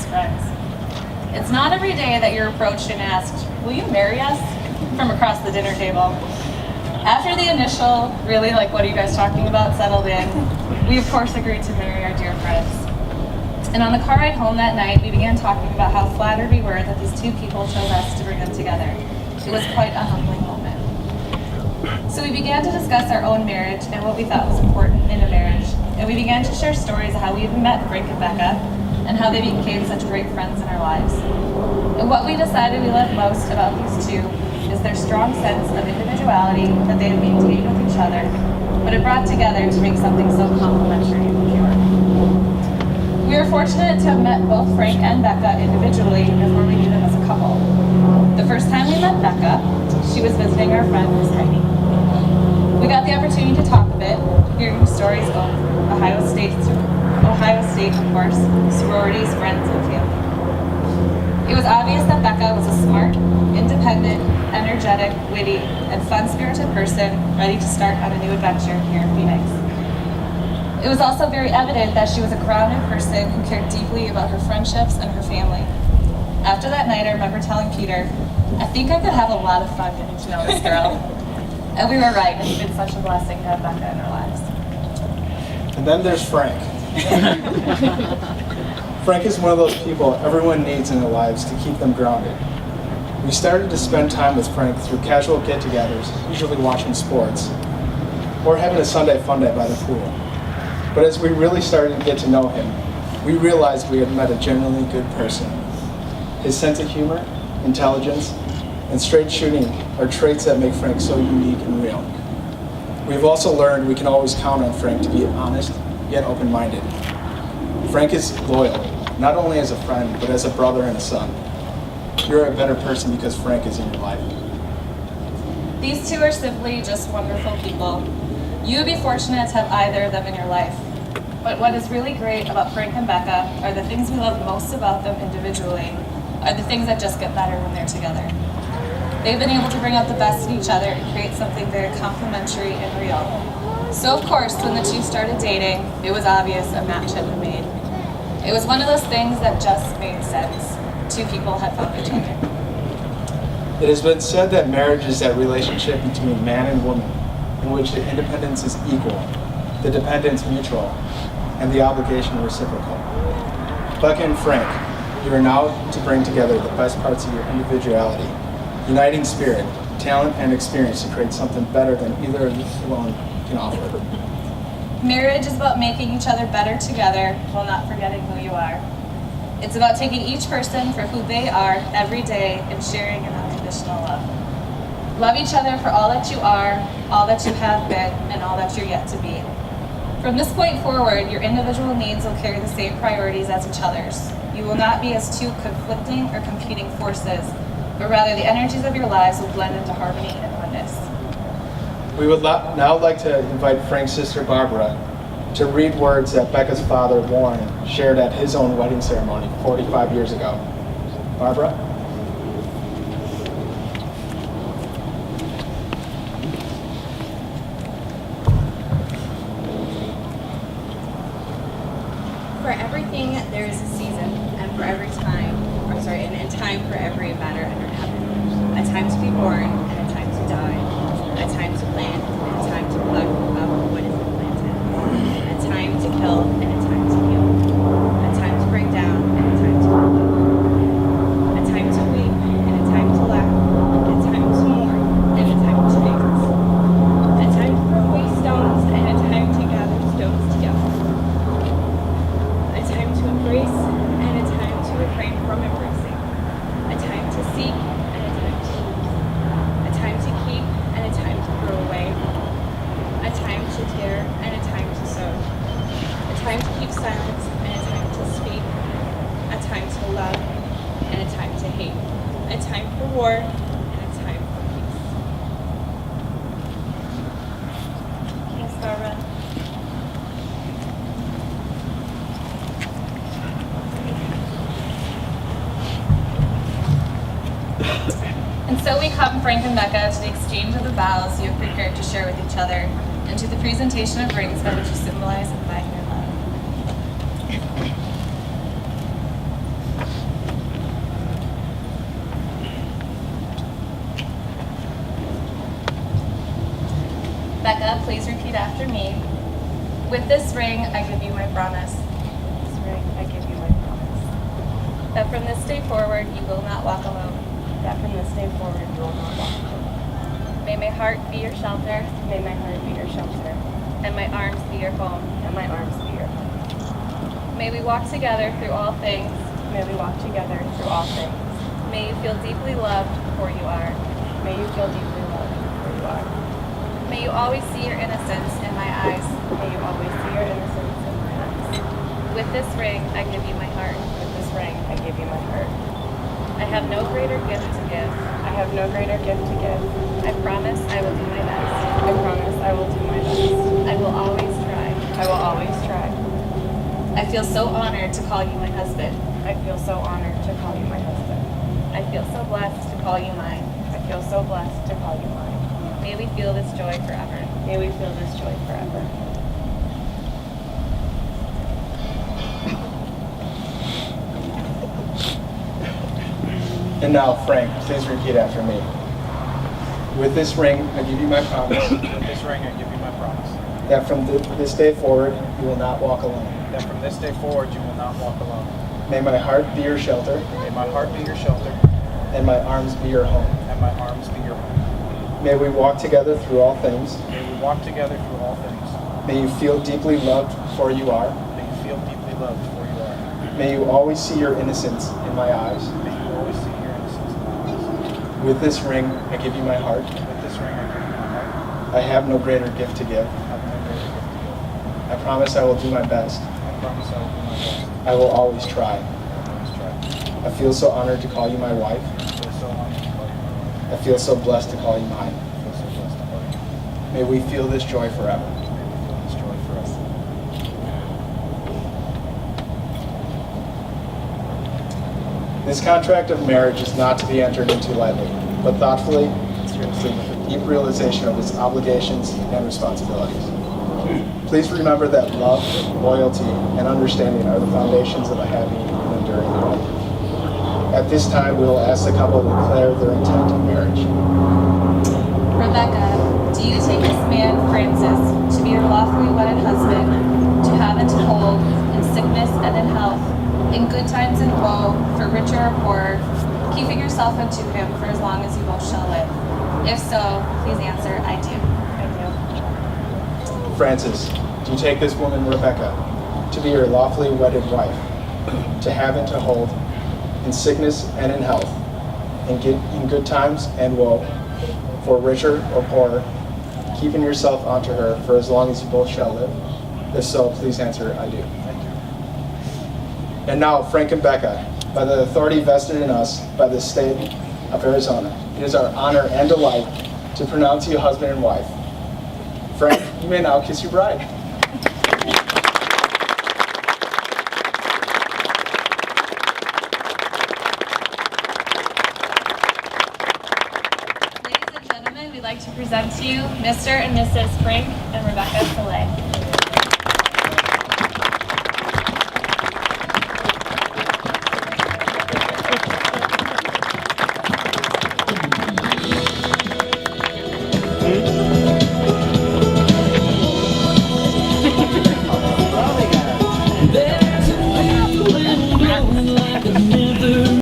friends. It's not every day that you're approached and asked, "Will you marry us?" from across the dinner table. After the initial, really, like, what are you guys talking about, settled in, we of course agreed to marry our dear friends. And on the car ride home that night, we began talking about how flattered we were that these two people chose us to bring them together. It was quite a humbling moment. So we began to discuss our own marriage and what we thought was important in a marriage. And we began to share stories of how we even met Frank and Becca and how they became such great friends in our lives. And what we decided we loved most about these two is their strong sense of individuality that they had maintained with each other, but it brought together to make something so complementary and pure. We were fortunate to have met both Frank and Becca individually before we knew them as a couple. The first time we met Becca, she was visiting our friend Miss Heidi. We got the opportunity to talk a bit, hearing stories of Ohio State, of course, sororities, friends, and family. It was obvious that Becca was a smart, independent, energetic, witty, and fun-spirited person ready to start on a new adventure here in Phoenix. It was also very evident that she was a grounded person who cared deeply about her friendships and her family. After that night, I remember telling Peter, I think I could have a lot of fun getting to know this girl. And we were right, it's been such a blessing to have Becca in our lives. And then there's Frank. Frank is one of those people everyone needs in their lives to keep them grounded. We started to spend time with Frank through casual get-togethers, usually watching sports, or having a Sunday fun day by the pool. But as we really started to get to know him, we realized we had met a genuinely good person. His sense of humor, intelligence, and straight shooting are traits that make Frank so unique and real. We've also learned we can always count on Frank to be honest, yet open-minded. Frank is loyal, not only as a friend, but as a brother and a son. You're a better person because Frank is in your life. These two are simply just wonderful people. You would be fortunate to have either of them in your life. But what is really great about Frank and Becca are the things we love most about them individually, are the things that just get better when they're together. They've been able to bring out the best in each other and create something very complementary and real. So of course, when the two started dating, it was obvious a match had been made. It was one of those things that just made sense. Two people had found each other. It has been said that marriage is that relationship between man and woman in which the independence is equal, the dependence mutual, and the obligation reciprocal. Becca and Frank, you are now to bring together the best parts of your individuality, uniting spirit, talent, and experience to create something better than either of you alone can offer. Marriage is about making each other better together while not forgetting who you are. It's about taking each person for who they are every day and sharing an unconditional love. Love each other for all that you are, all that you have been, and all that you're yet to be. From this point forward, your individual needs will carry the same priorities as each other's. You will not be as two conflicting or competing forces, but rather the energies of your lives will blend into harmony and oneness. We would now like to invite Frank's sister Barbara to read words that Becca's father, Warren, shared at his own wedding ceremony 45 years ago. Barbara? For everything, there is a season, and for every time, and time for every matter under heaven. A time to be born, and a time to die. A time to plant, and a time to pluck up what is planted. A time to kill, and a time to heal. A time to bring down, and a time to build up. A time to weep, and a time to laugh. A time to mourn, and a time to dance. A time to throw away stones, and a time to gather stones together. A time to embrace, and a time to refrain from embracing. A time to seek, and a time to lose. A time to keep, and a time to throw away. A time to tear, and a time to sow. A time to keep silence, and a time to speak. A time to love, and a time to hate. A time for war, and a time for peace. Yes, Barbara. And so we come, Frank and Becca, to the exchange of the vows you have prepared to share with each other, and to the presentation of rings by which you symbolize and bind your love. repeat after me. With this ring, I give you my promise. This ring, I give you my promise. That from this day forward, you will not walk alone. That from this day forward, you will not walk alone. May my heart be your shelter, May my heart be your shelter, and my arms be your home. and my arms be your home. May we walk together through all things. May we walk together through all things. May you feel deeply loved for you are. May you feel deeply loved where you are. May you always see your innocence in my eyes. May you always see your innocence in my eyes. With this ring, I give you my heart. With this ring, I give you my heart. I have no greater gift to give. I have no greater gift to give. I promise I will do my best. I promise I will do my best. I will always try. I will always try. I feel so honored to call you my husband. I feel so honored to call you my husband. I feel so blessed to call you mine. I feel so blessed to call you mine. May we feel this joy forever. May we feel this joy forever. And now, Frank, please repeat after me. With this ring, I give you my promise With this ring, I give you my promise that from this day forward, you will not walk alone. that from this day forward you will not walk alone. May my heart be your shelter, May my heart be your shelter, and my arms be your home. and my arms be your home. May we walk together through all things. May we walk together through all things. May you feel deeply loved for you are. May you feel deeply loved for you are. May you always see your innocence in my eyes. May you always see your innocence in my eyes. With this ring, I give you my heart. With this ring, I give you my heart. I have no greater gift to give. I have no greater gift to give. I promise I will do my best. I promise I will do my best. I will always try. I will always try. I feel so honored to call you my wife. I feel so honored to call you my wife. I feel so blessed to call you mine. I feel so blessed to call you mine. May we feel this joy forever. May we feel this joy forever. This contract of marriage is not to be entered into lightly, but thoughtfully, seriously, with a deep realization of its obligations and responsibilities. Please remember that love, loyalty, and understanding are the foundations of a happy and enduring life. At this time, we will ask the couple to declare their intent of marriage. Rebecca, do you take this man, Francis, to be your lawfully wedded husband, to have and to hold, in sickness and in health, in good times and woe, for richer or poorer, keeping yourself unto him for as long as you both shall live? If so, please answer, I do. I Francis, do you take this woman, Rebecca, to be your lawfully wedded wife, to have and to hold, in sickness and in health, in good times and woe, for richer or poorer, keeping yourself unto her for as long as you both shall live? If so, please answer, I do. Thank you. And now, Frank and Becca, by the authority vested in us by the state of Arizona, it is our honor and delight to pronounce you husband and wife. Frank, you may now kiss your bride. Ladies and gentlemen, we'd like to present to you Mr. and Mrs. Frank and Rebecca Soleil.